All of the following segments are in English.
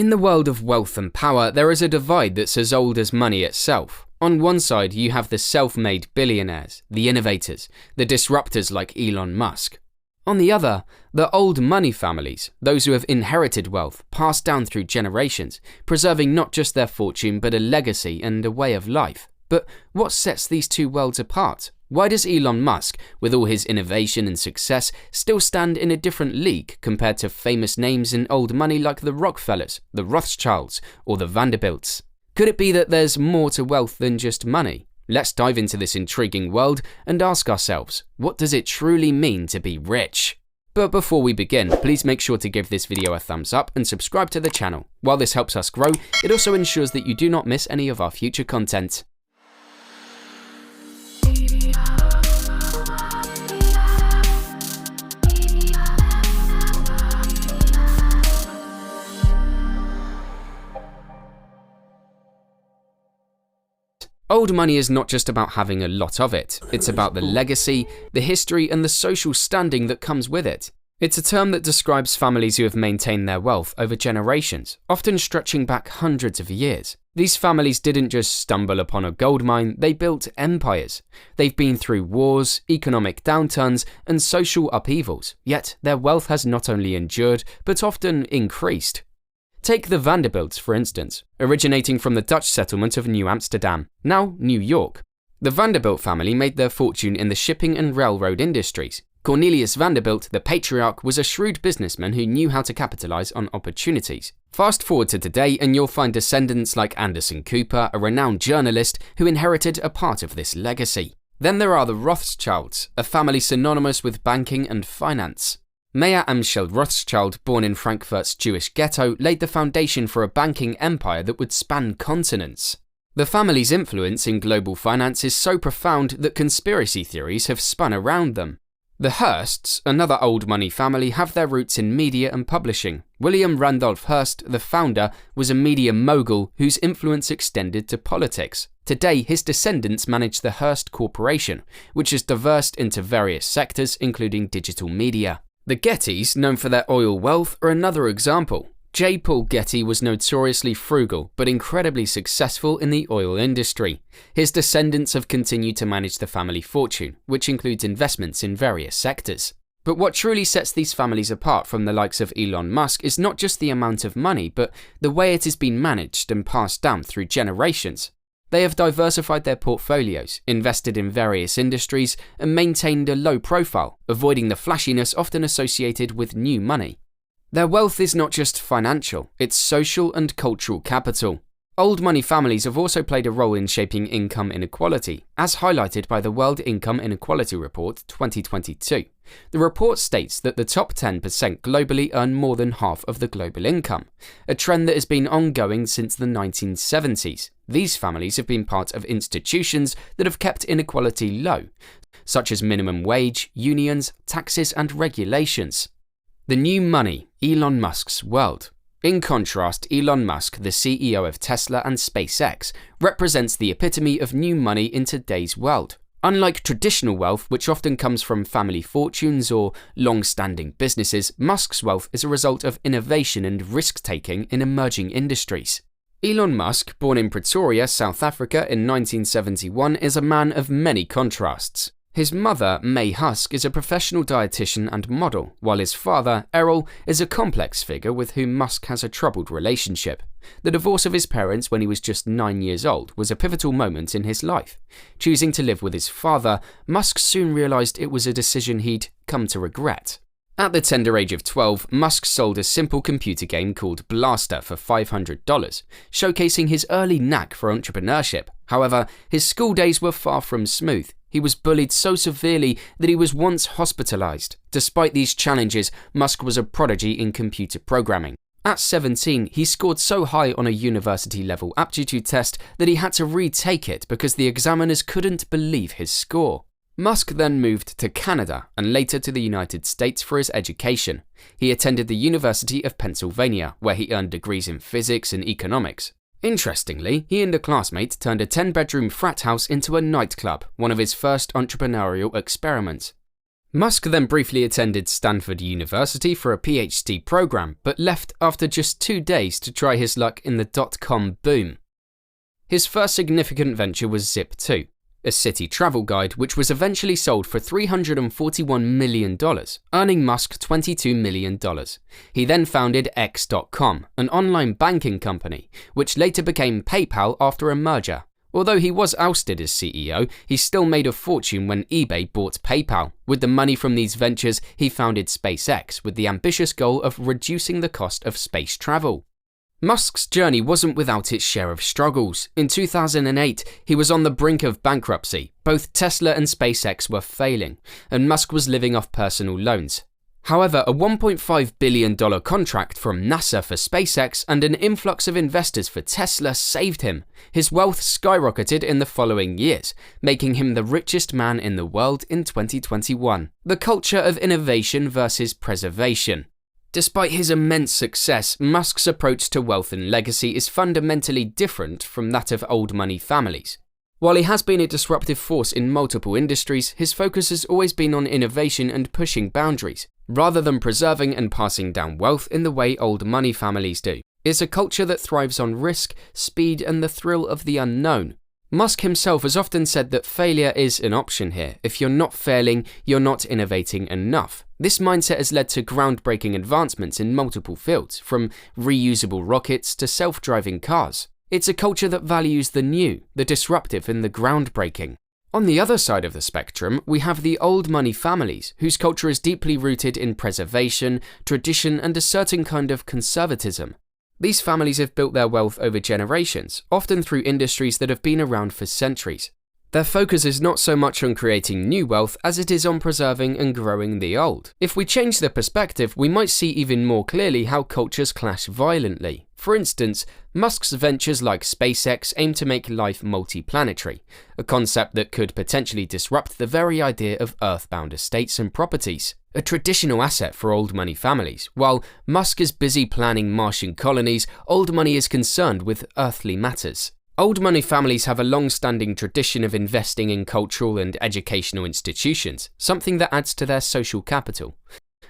In the world of wealth and power, there is a divide that's as old as money itself. On one side, you have the self-made billionaires, the innovators, the disruptors like Elon Musk. On the other, the old money families, those who have inherited wealth passed down through generations, preserving not just their fortune but a legacy and a way of life. But what sets these two worlds apart? Why does Elon Musk, with all his innovation and success, still stand in a different league compared to famous names in old money like the Rockefellers, the Rothschilds, or the Vanderbilts? Could it be that there's more to wealth than just money? Let's dive into this intriguing world and ask ourselves, what does it truly mean to be rich? But before we begin, please make sure to give this video a thumbs up and subscribe to the channel. While this helps us grow, it also ensures that you do not miss any of our future content. Old money is not just about having a lot of it, it's about the legacy, the history and the social standing that comes with it. It's a term that describes families who have maintained their wealth over generations, often stretching back hundreds of years. These families didn't just stumble upon a gold mine, they built empires. They've been through wars, economic downturns and social upheavals, yet their wealth has not only endured, but often increased. Take the Vanderbilts, for instance, originating from the Dutch settlement of New Amsterdam, now New York. The Vanderbilt family made their fortune in the shipping and railroad industries. Cornelius Vanderbilt, the patriarch, was a shrewd businessman who knew how to capitalize on opportunities. Fast forward to today and you'll find descendants like Anderson Cooper, a renowned journalist, who inherited a part of this legacy. Then there are the Rothschilds, a family synonymous with banking and finance. Mayer Amschel Rothschild, born in Frankfurt's Jewish ghetto, laid the foundation for a banking empire that would span continents. The family's influence in global finance is so profound that conspiracy theories have spun around them. The Hearsts, another old money family, have their roots in media and publishing. William Randolph Hearst, the founder, was a media mogul whose influence extended to politics. Today, his descendants manage the Hearst Corporation, which has diversed into various sectors, including digital media. The Gettys, known for their oil wealth, are another example. J. Paul Getty was notoriously frugal but incredibly successful in the oil industry. His descendants have continued to manage the family fortune, which includes investments in various sectors. But what truly sets these families apart from the likes of Elon Musk is not just the amount of money, but the way it has been managed and passed down through generations. They have diversified their portfolios, invested in various industries, and maintained a low profile, avoiding the flashiness often associated with new money. Their wealth is not just financial, it's social and cultural capital. Old money families have also played a role in shaping income inequality, as highlighted by the World Income Inequality Report 2022. The report states that the top 10% globally earn more than half of the global income, a trend that has been ongoing since the 1970s. These families have been part of institutions that have kept inequality low, such as minimum wage, unions, taxes, and regulations. The new money, Elon Musk's world. In contrast, Elon Musk, the CEO of Tesla and SpaceX, represents the epitome of new money in today's world. Unlike traditional wealth, which often comes from family fortunes or long-standing businesses, Musk's wealth is a result of innovation and risk-taking in emerging industries. Elon Musk, born in Pretoria, South Africa in 1971, is a man of many contrasts. His mother, May Husk, is a professional dietitian and model, while his father, Errol, is a complex figure with whom Musk has a troubled relationship. The divorce of his parents when he was just 9 years old was a pivotal moment in his life. Choosing to live with his father, Musk soon realized it was a decision he'd come to regret. At the tender age of 12, Musk sold a simple computer game called Blaster for $500, showcasing his early knack for entrepreneurship. However, his school days were far from smooth. He was bullied so severely that he was once hospitalized. Despite these challenges, Musk was a prodigy in computer programming. At 17, he scored so high on a university-level aptitude test that he had to retake it because the examiners couldn't believe his score. Musk then moved to Canada and later to the United States for his education. He attended the University of Pennsylvania, where he earned degrees in physics and economics. Interestingly, he and a classmate turned a 10-bedroom frat house into a nightclub, one of his first entrepreneurial experiments. Musk then briefly attended Stanford University for a PhD program, but left after just 2 days to try his luck in the dot-com boom. His first significant venture was Zip2, a city travel guide which was eventually sold for $341 million, earning Musk $22 million. He then founded X.com, an online banking company, which later became PayPal after a merger. Although he was ousted as CEO, he still made a fortune when eBay bought PayPal. With the money from these ventures, he founded SpaceX with the ambitious goal of reducing the cost of space travel. Musk's journey wasn't without its share of struggles. In 2008, he was on the brink of bankruptcy. Both Tesla and SpaceX were failing, and Musk was living off personal loans. However, a $1.5 billion contract from NASA for SpaceX and an influx of investors for Tesla saved him. His wealth skyrocketed in the following years, making him the richest man in the world in 2021. The culture of innovation versus preservation. Despite his immense success, Musk's approach to wealth and legacy is fundamentally different from that of old money families. While he has been a disruptive force in multiple industries, his focus has always been on innovation and pushing boundaries, rather than preserving and passing down wealth in the way old money families do. It's a culture that thrives on risk, speed, and the thrill of the unknown. Musk himself has often said that failure is an option here. If you're not failing, you're not innovating enough. This mindset has led to groundbreaking advancements in multiple fields, from reusable rockets to self-driving cars. It's a culture that values the new, the disruptive, and the groundbreaking. On the other side of the spectrum, we have the old money families, whose culture is deeply rooted in preservation, tradition, and a certain kind of conservatism. These families have built their wealth over generations, often through industries that have been around for centuries. Their focus is not so much on creating new wealth as it is on preserving and growing the old. If we change the perspective, we might see even more clearly how cultures clash violently. For instance, Musk's ventures like SpaceX aim to make life multi-planetary, a concept that could potentially disrupt the very idea of earthbound estates and properties, a traditional asset for old money families. While Musk is busy planning Martian colonies, old money is concerned with earthly matters. Old money families have a long-standing tradition of investing in cultural and educational institutions, something that adds to their social capital.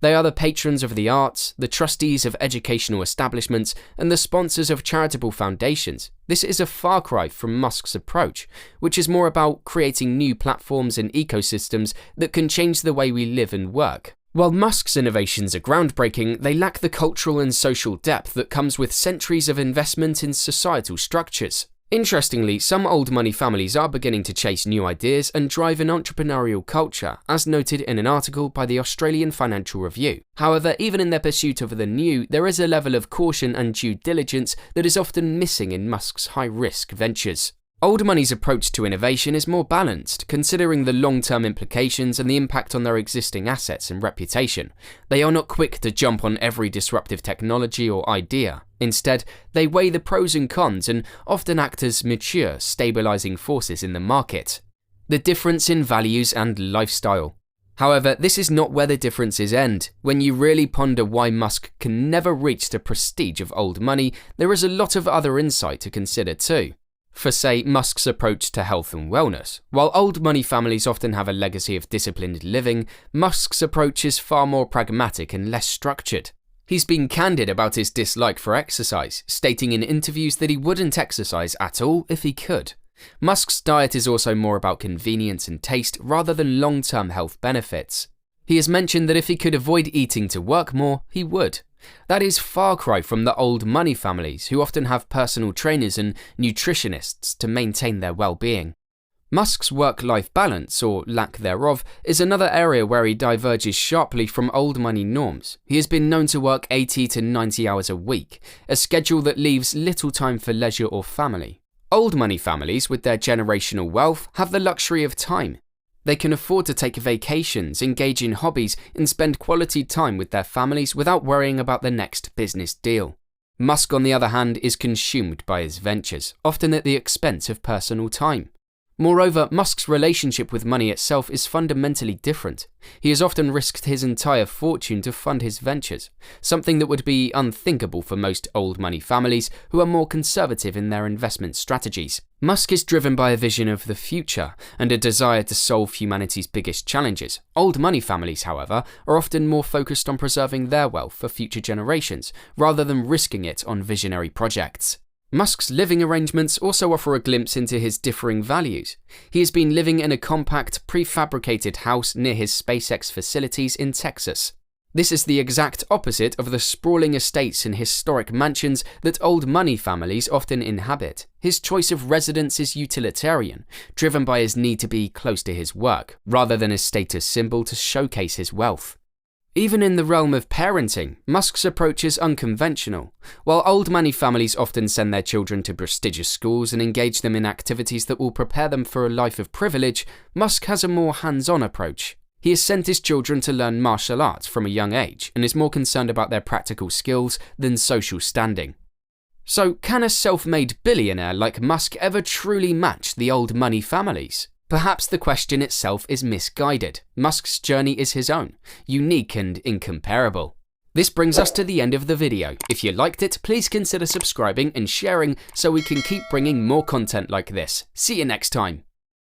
They are the patrons of the arts, the trustees of educational establishments, and the sponsors of charitable foundations. This is a far cry from Musk's approach, which is more about creating new platforms and ecosystems that can change the way we live and work. While Musk's innovations are groundbreaking, they lack the cultural and social depth that comes with centuries of investment in societal structures. Interestingly, some old money families are beginning to chase new ideas and drive an entrepreneurial culture, as noted in an article by the Australian Financial Review. However, even in their pursuit of the new, there is a level of caution and due diligence that is often missing in Musk's high-risk ventures. Old money's approach to innovation is more balanced, considering the long-term implications and the impact on their existing assets and reputation. They are not quick to jump on every disruptive technology or idea. Instead, they weigh the pros and cons and often act as mature, stabilizing forces in the market. The difference in values and lifestyle. However, this is not where the differences end. When you really ponder why Musk can never reach the prestige of old money, there is a lot of other insight to consider too. For say, Musk's approach to health and wellness. While old money families often have a legacy of disciplined living, Musk's approach is far more pragmatic and less structured. He's been candid about his dislike for exercise, stating in interviews that he wouldn't exercise at all if he could. Musk's diet is also more about convenience and taste rather than long-term health benefits. He has mentioned that if he could avoid eating to work more, he would. That is far cry from the old money families who often have personal trainers and nutritionists to maintain their well-being. Musk's work-life balance, or lack thereof, is another area where he diverges sharply from old money norms. He has been known to work 80 to 90 hours a week, a schedule that leaves little time for leisure or family. Old money families, with their generational wealth, have the luxury of time. They can afford to take vacations, engage in hobbies, and spend quality time with their families without worrying about the next business deal. Musk, on the other hand, is consumed by his ventures, often at the expense of personal time. Moreover, Musk's relationship with money itself is fundamentally different. He has often risked his entire fortune to fund his ventures, something that would be unthinkable for most old money families who are more conservative in their investment strategies. Musk is driven by a vision of the future and a desire to solve humanity's biggest challenges. Old money families, however, are often more focused on preserving their wealth for future generations, rather than risking it on visionary projects. Musk's living arrangements also offer a glimpse into his differing values. He has been living in a compact, prefabricated house near his SpaceX facilities in Texas. This is the exact opposite of the sprawling estates and historic mansions that old money families often inhabit. His choice of residence is utilitarian, driven by his need to be close to his work, rather than a status symbol to showcase his wealth. Even in the realm of parenting, Musk's approach is unconventional. While old money families often send their children to prestigious schools and engage them in activities that will prepare them for a life of privilege, Musk has a more hands-on approach. He has sent his children to learn martial arts from a young age and is more concerned about their practical skills than social standing. So, can a self-made billionaire like Musk ever truly match the old money families? Perhaps the question itself is misguided. Musk's journey is his own, unique and incomparable. This brings us to the end of the video. If you liked it, please consider subscribing and sharing so we can keep bringing more content like this. See you next time.